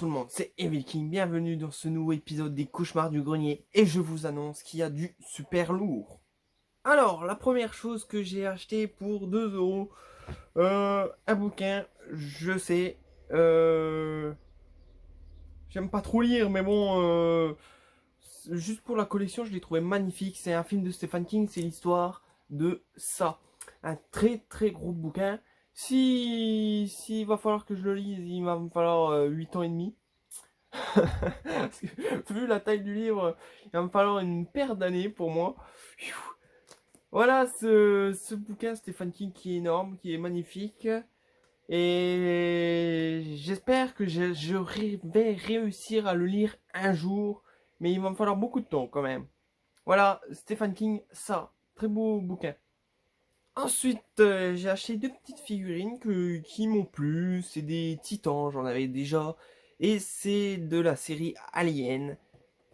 tout le monde, c'est Evil King, bienvenue dans ce nouveau épisode des Cauchemars du Grenier et je vous annonce qu'il y a du super lourd. Alors, la première chose que j'ai acheté pour 2 euros, un bouquin, je sais, j'aime pas trop lire mais bon, juste pour la collection je l'ai trouvé magnifique, c'est un film de Stephen King, c'est l'histoire de ça. Un très très gros bouquin, si va falloir que je le lise, il va me falloir 8 ans et demi. Parce que, vu la taille du livre, il va me falloir une paire d'années pour moi. Voilà ce bouquin Stephen King qui est énorme, qui est magnifique. Et j'espère que vais réussir à le lire un jour. Mais il va me falloir beaucoup de temps quand même. Voilà, Stephen King, ça. Très beau bouquin. Ensuite, j'ai acheté 2 petites figurines qui m'ont plu. C'est des titans, j'en avais déjà. Et c'est de la série Alien.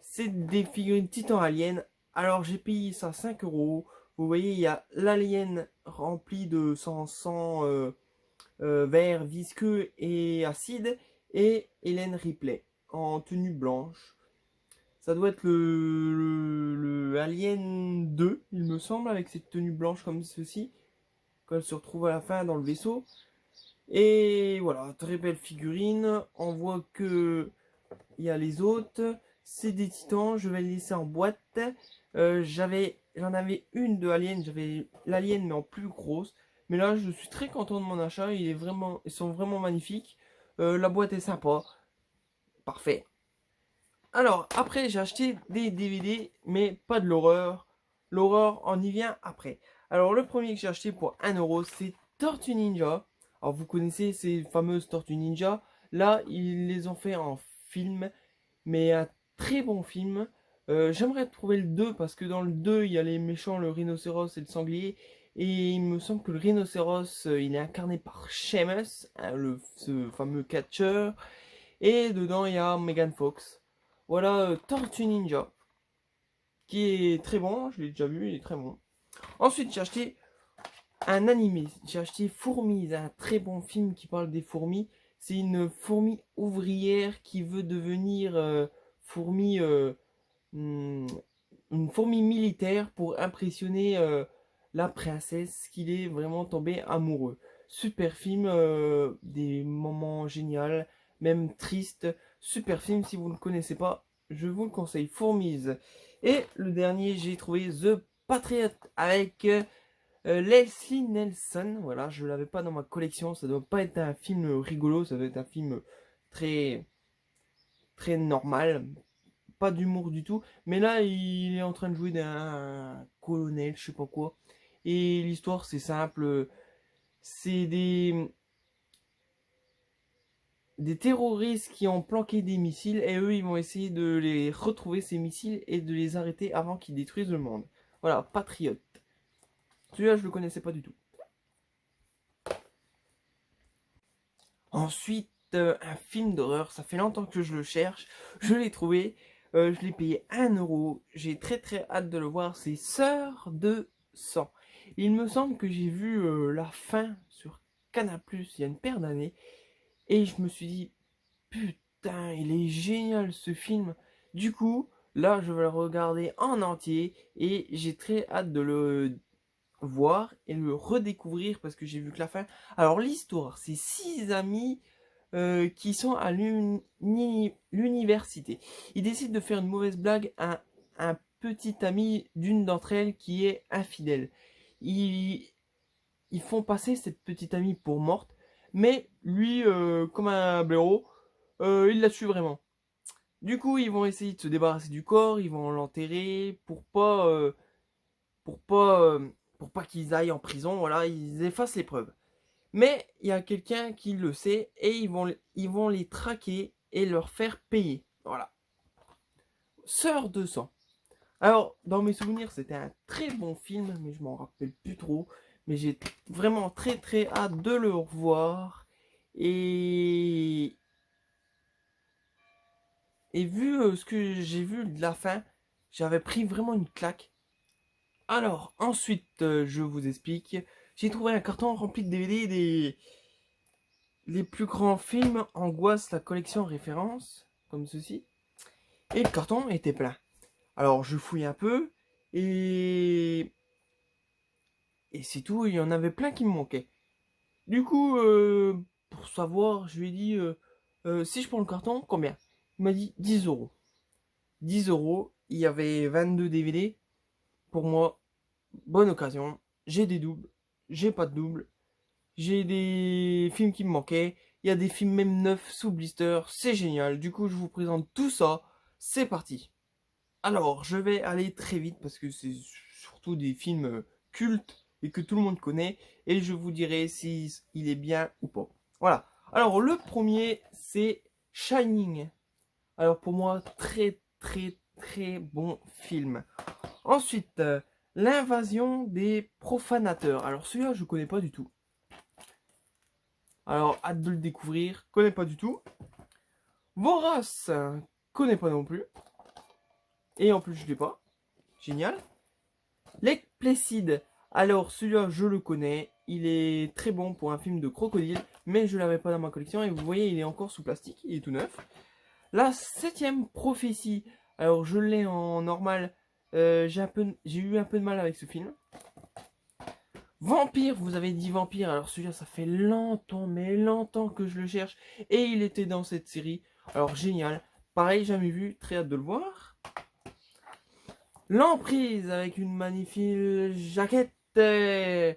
C'est des figurines Titan Alien. Alors j'ai payé ça 5 euros. Vous voyez, il y a l'alien rempli de sang vert, visqueux et acide. Et Hélène Ripley en tenue blanche. Ça doit être le Alien 2, il me semble, avec cette tenue blanche comme ceci. Quand elle se retrouve à la fin dans le vaisseau. Et voilà, très belle figurine. On voit que il y a les autres. C'est des titans, je vais les laisser en boîte. J'en avais une de Alien, j'avais l'Alien mais en plus grosse. Mais là, je suis très content de mon achat, ils sont vraiment magnifiques. La boîte est sympa, parfait. Alors, après, j'ai acheté des DVD, mais pas de l'horreur. L'horreur, on y vient après. Alors, le premier que j'ai acheté pour 1 euro, c'est Tortue Ninja. Alors, vous connaissez ces fameuses Tortues Ninja. Là, ils les ont fait en film, mais un très bon film. J'aimerais trouver le 2 parce que dans le 2 il y a les méchants, le rhinocéros et le sanglier. Et il me semble que le rhinocéros, il est incarné par Sheamus, hein, ce fameux catcheur. Et dedans, il y a Megan Fox. Voilà, Tortue Ninja, qui est très bon, je l'ai déjà vu, il est très bon. Ensuite, j'ai acheté un animé. J'ai acheté Fourmis, un très bon film qui parle des fourmis. C'est une fourmi ouvrière qui veut devenir fourmi, hmm, une fourmi militaire pour impressionner la princesse qu'il est vraiment tombé amoureux. Super film, des moments géniaux, même tristes. Super film, si vous ne le connaissez pas, je vous le conseille. Fourmis. Et le dernier, j'ai trouvé The Patriot avec Leslie Nelson. Voilà, je l'avais pas dans ma collection. Ça doit pas être un film rigolo, ça doit être un film très très normal, pas d'humour du tout. Mais là, il est en train de jouer d'un colonel, je sais pas quoi. Et l'histoire, c'est simple. C'est des terroristes qui ont planqué des missiles et eux, ils vont essayer de les retrouver, ces missiles, et de les arrêter avant qu'ils détruisent le monde. Voilà, Patriote. Celui-là, je le connaissais pas du tout. Ensuite, un film d'horreur, ça fait longtemps que je le cherche. Je l'ai trouvé. Je l'ai payé 1 euro. J'ai très très hâte de le voir. C'est Sœur de sang. Il me semble que j'ai vu la fin sur Canal+ il y a une paire d'années. Et je me suis dit, putain, il est génial ce film. Du coup, là, je vais le regarder en entier. Et j'ai très hâte de le voir et le redécouvrir parce que j'ai vu que la fin. Alors l'histoire, c'est 6 amis qui sont à l'université. Ils décident de faire une mauvaise blague à un petit ami d'une d'entre elles qui est infidèle. Ils, ils font passer cette petite amie pour morte, mais lui, comme un blaireau, il la tue vraiment. Du coup, ils vont essayer de se débarrasser du corps, ils vont l'enterrer pour pas, pour pas qu'ils aillent en prison, voilà, ils effacent les preuves. Mais il y a quelqu'un qui le sait et ils vont les traquer et leur faire payer. Voilà. Sœur de sang. Alors, dans mes souvenirs, c'était un très bon film, mais je m'en rappelle plus trop. Mais j'ai vraiment très très hâte de le revoir. Et, et vu ce que j'ai vu de la fin, j'avais pris vraiment une claque. Alors, ensuite, je vous explique. J'ai trouvé un carton rempli de DVD les plus grands films angoissent la collection référence, comme ceci. Et le carton était plein. Alors je fouille un peu et c'est tout. Il y en avait plein qui me manquaient. Du coup, pour savoir, je lui ai dit si je prends le carton, combien? Il m'a dit 10 euros. 10 euros. Il y avait 22 DVD. Pour moi, bonne occasion. J'ai des doubles, j'ai pas de double. J'ai des films qui me manquaient. Il y a des films même neufs sous blister. C'est génial. Du coup, je vous présente tout ça. C'est parti. Alors, je vais aller très vite parce que c'est surtout des films cultes et que tout le monde connaît. Et je vous dirai si il est bien ou pas. Voilà. Alors, le premier, c'est Shining. Alors, pour moi, très, très, très bon film. Ensuite, l'invasion des profanateurs. Alors, celui-là, je connais pas du tout. Alors, hâte de le découvrir. Connais pas du tout. Vorace, connais pas non plus. Et en plus, je l'ai pas. Génial. Lake Placid. Alors, celui-là, je le connais. Il est très bon pour un film de crocodile. Mais je l'avais pas dans ma collection. Et vous voyez, il est encore sous plastique. Il est tout neuf. La 7ème prophétie. Alors, je l'ai en normal. J'ai eu un peu de mal avec ce film. Vampire, vous avez dit Vampire. Alors celui-là, ça fait longtemps, mais longtemps que je le cherche. Et il était dans cette série. Alors génial. Pareil, jamais vu. Très hâte de le voir. L'Emprise avec une magnifique jaquette. Mais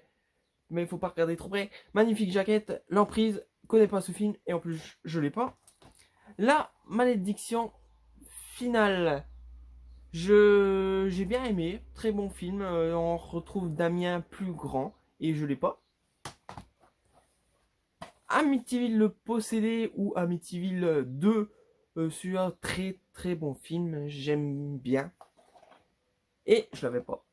il faut pas regarder trop près. Magnifique jaquette. L'Emprise. Connais pas ce film. Et en plus, je l'ai pas. La malédiction finale. J'ai bien aimé. Très bon film. On retrouve Damien plus grand. Et je l'ai pas. Amityville le possédé ou Amityville 2. Celui-là, très très bon film. J'aime bien. Et je l'avais pas.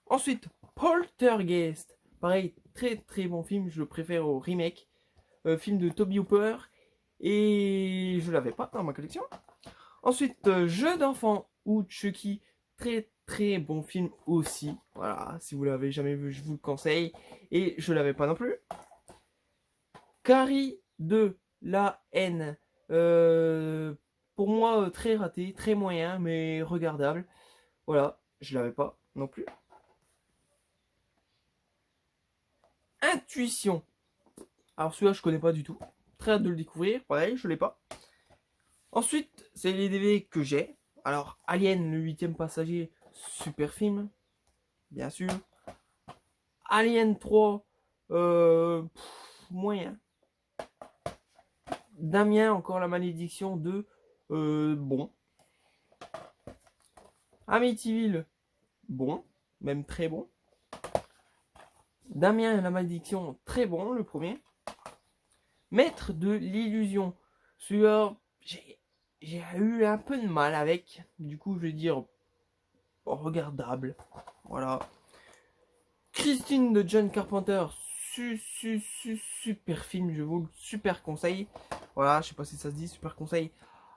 Ensuite, Poltergeist. Pareil, très très bon film. Je le préfère au remake. Film de Toby Hooper. Et je l'avais pas dans ma collection. Ensuite, Jeu d'enfant ou Chucky. Très très bon film aussi. Voilà, si vous l'avez jamais vu, je vous le conseille. Et je l'avais pas non plus. Carrie de la haine. Pour moi, très raté, très moyen, mais regardable. Voilà, je l'avais pas non plus. Intuition. Alors celui-là, je connais pas du tout. Très hâte de le découvrir. Pareil, je l'ai pas. Ensuite, c'est les DVD que j'ai. Alors, Alien, le 8ème passager, super film, bien sûr. Alien 3, moyen. Damien, encore la malédiction de bon. Amityville, bon, même très bon. Damien et la malédiction, très bon, le premier. Maître de l'illusion, celui-là, j'ai eu un peu de mal avec. Du coup, je vais dire regardable. Voilà. Christine de John Carpenter, super film, je vous le super conseille. Voilà, je sais pas si ça se dit, super conseil.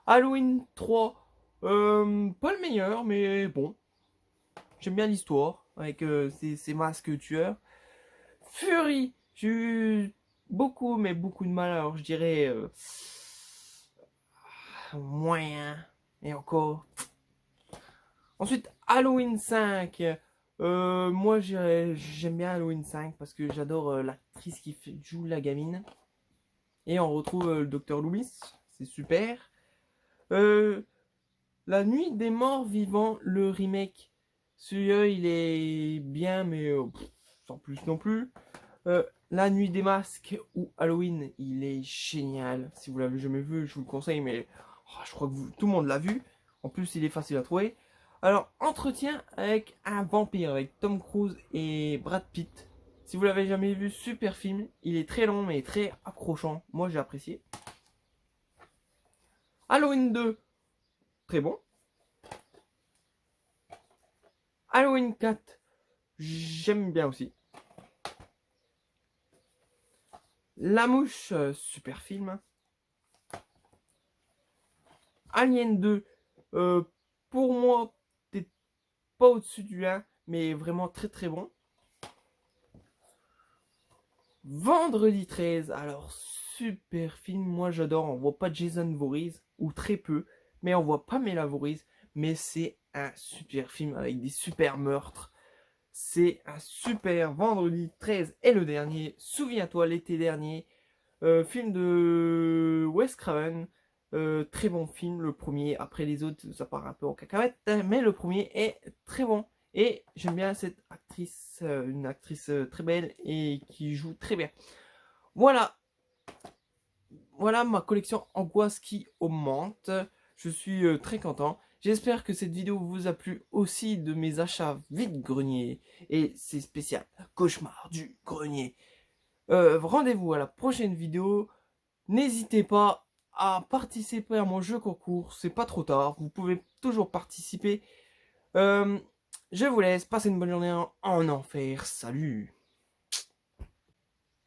Halloween 3, pas le meilleur, mais bon. J'aime bien l'histoire, avec ces masques tueurs. Fury, j'ai eu beaucoup, mais beaucoup de mal, alors je dirais moyen, et encore. Ensuite, Halloween 5. Moi, j'aime bien Halloween 5 parce que j'adore l'actrice qui joue la gamine. Et on retrouve le docteur Loomis, c'est super. La nuit des morts vivants, le remake. Celui-là, il est bien, mais sans plus non plus. La nuit des masques ou Halloween, il est génial. Si vous l'avez jamais vu, je vous le conseille, mais je crois que tout le monde l'a vu. En plus, il est facile à trouver. Alors, Entretien avec un vampire, avec Tom Cruise et Brad Pitt. Si vous l'avez jamais vu, super film. Il est très long, mais très accrochant. Moi, j'ai apprécié. Halloween 2, très bon. Halloween 4, j'aime bien aussi. La Mouche, super film. Alien 2, pour moi, t'es pas au-dessus du 1, mais vraiment très très bon. Vendredi 13, alors super film. Moi, j'adore. On voit pas Jason Voorhees, ou très peu, mais on voit Pamela Voorhees. Mais c'est un super film avec des super meurtres. C'est un super Vendredi 13 et le dernier. Souviens-toi, l'été dernier. Film de Wes Craven. Très bon film, le premier. Après les autres, ça part un peu en cacahuète. Mais le premier est très bon. Et j'aime bien cette actrice, une actrice très belle et qui joue très bien. Voilà, voilà ma collection angoisse qui augmente. Je suis très content. J'espère que cette vidéo vous a plu aussi de mes achats vide-grenier. Et c'est spécial, cauchemar du grenier. Rendez-vous à la prochaine vidéo. N'hésitez pas à participer à mon jeu concours. C'est pas trop tard. Vous pouvez toujours participer. Euh, je vous laisse. Passez une bonne journée en enfer. Salut.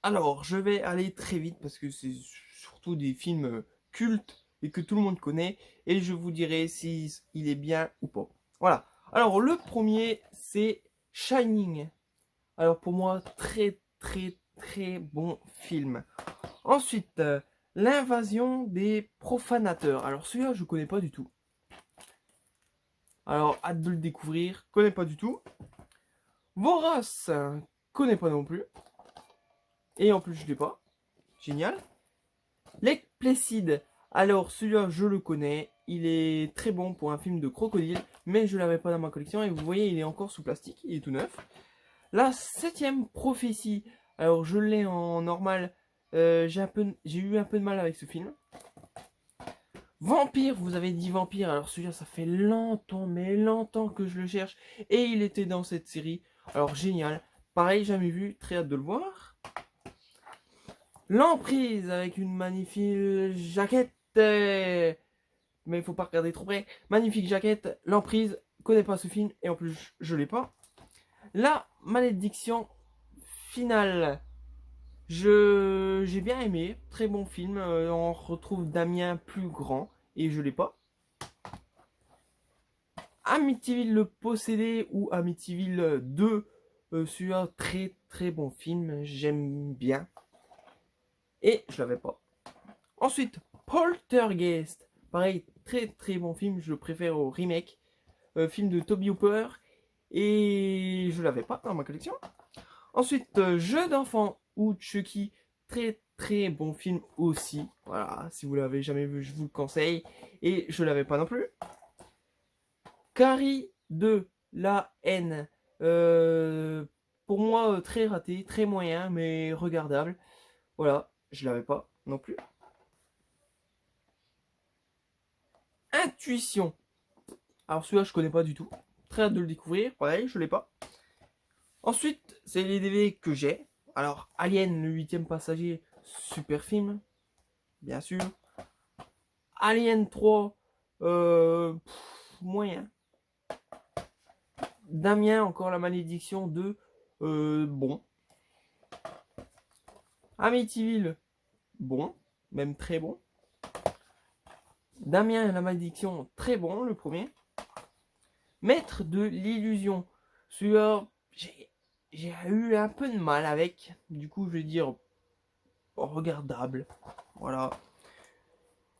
Alors, je vais aller très vite parce que c'est surtout des films cultes et que tout le monde connaît. Et je vous dirai si il est bien ou pas. Voilà. Alors, le premier, c'est Shining. Alors, pour moi, très, très, très bon film. Ensuite, l'invasion des profanateurs. Alors, celui-là, je connais pas du tout. Alors, hâte de le découvrir. Connais pas du tout. Vorace, connais pas non plus. Et en plus, je l'ai pas. Génial. L'Ecplécide. Alors, celui-là, je le connais. Il est très bon pour un film de crocodile. Mais je l'avais pas dans ma collection. Et vous voyez, il est encore sous plastique. Il est tout neuf. La 7e prophétie. Alors, je l'ai en normal. J'ai eu un peu de mal avec ce film. Vampire, vous avez dit Vampire. Alors, celui-là, ça fait longtemps, mais longtemps que je le cherche. Et il était dans cette série. Alors, génial. Pareil, jamais vu. Très hâte de le voir. L'Emprise avec une magnifique jaquette. Mais il faut pas regarder trop près. Magnifique jaquette. L'Emprise. Connais pas ce film. Et en plus, je l'ai pas. La malédiction finale. J'ai bien aimé. Très bon film. On retrouve Damien plus grand. Et je l'ai pas. Amityville le possédé ou Amityville 2. Celui-là, très très bon film. J'aime bien. Et je l'avais pas. Ensuite, Poltergeist. Pareil, très très bon film. Je le préfère au remake. Film de Toby Hooper. Et je l'avais pas dans ma collection. Ensuite, Jeu d'enfant ou Chucky. Très très bon film aussi. Voilà, si vous l'avez jamais vu, je vous le conseille. Et je l'avais pas non plus. Carrie 2, la haine. Pour moi, très raté, très moyen, mais regardable. Voilà, je l'avais pas non plus. Intuition. Alors celui-là, je connais pas du tout. Très hâte de le découvrir. Pareil, je l'ai pas. Ensuite, c'est les DVD que j'ai. Alors, Alien, le 8e passager, super film, bien sûr. Alien 3, moyen. Damien, encore la malédiction 2, bon. Amityville, bon, même très bon. Damien et la malédiction, très bon, le premier. Maître de l'illusion, celui-là, j'ai eu un peu de mal avec. Du coup, je vais dire regardable. Voilà.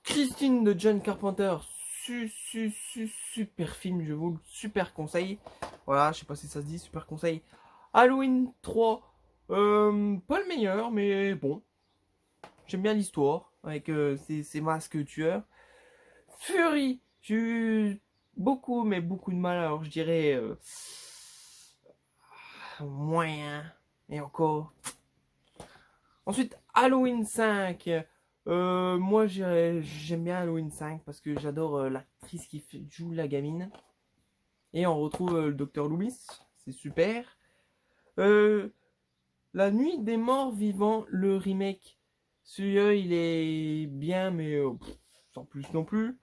Christine de John Carpenter, super film, je vous le super conseille. Voilà, je sais pas si ça se dit, super conseil. Halloween 3, pas le meilleur, mais bon. J'aime bien l'histoire, avec ces masques tueurs. Fury, j'ai eu beaucoup, mais beaucoup de mal, alors je dirais moyen, et encore. Ensuite, Halloween 5. Moi, j'aime bien Halloween 5 parce que j'adore l'actrice qui joue la gamine. Et on retrouve le docteur Loomis. C'est super. La nuit des morts vivants, le remake. Celui-là, il est bien, mais sans plus non plus.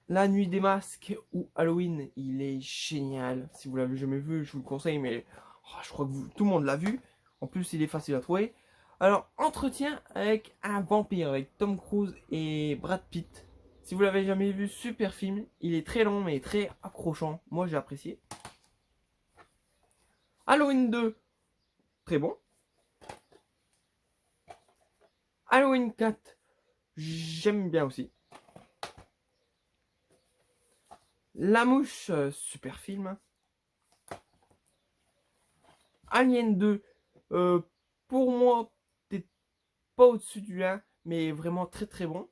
La nuit des masques ou Halloween, il est génial. Si vous l'avez jamais vu, je vous le conseille, mais je crois que tout le monde l'a vu. En plus, il est facile à trouver. Alors, Entretien avec un vampire avec Tom Cruise et Brad Pitt. Si vous l'avez jamais vu, super film. Il est très long mais très accrochant. Moi, j'ai apprécié. Halloween 2, très bon. Halloween 4, j'aime bien aussi. La Mouche, super film. Alien 2, euh, pour moi, t'es pas au-dessus du 1, mais vraiment très très bon.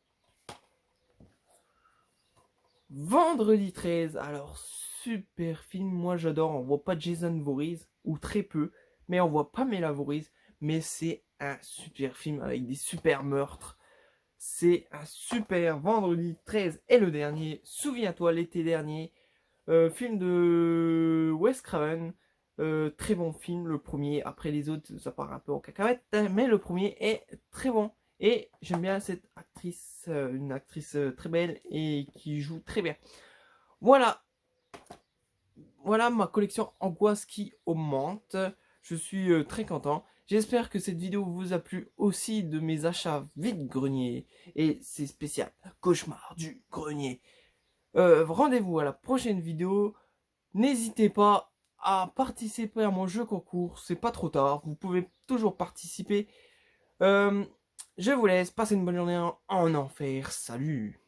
Vendredi 13, alors super film, moi j'adore, on voit pas Jason Voorhees, ou très peu, mais on voit pas Mela Voorhees, mais c'est un super film avec des super meurtres. C'est un super Vendredi 13 et le dernier, souviens-toi l'été dernier, film de Wes Craven, très bon film, le premier, après les autres ça part un peu en cacahuète, mais le premier est très bon. Et j'aime bien cette actrice, une actrice très belle et qui joue très bien. Voilà, voilà ma collection angoisse qui augmente. Je suis très content. J'espère que cette vidéo vous a plu aussi de mes achats vide-grenier. Et c'est spécial, cauchemar du grenier. Rendez-vous à la prochaine vidéo. N'hésitez pas à participer à mon jeu concours. C'est pas trop tard. Vous pouvez toujours participer. Je vous laisse. Passer une bonne journée en enfer. Salut!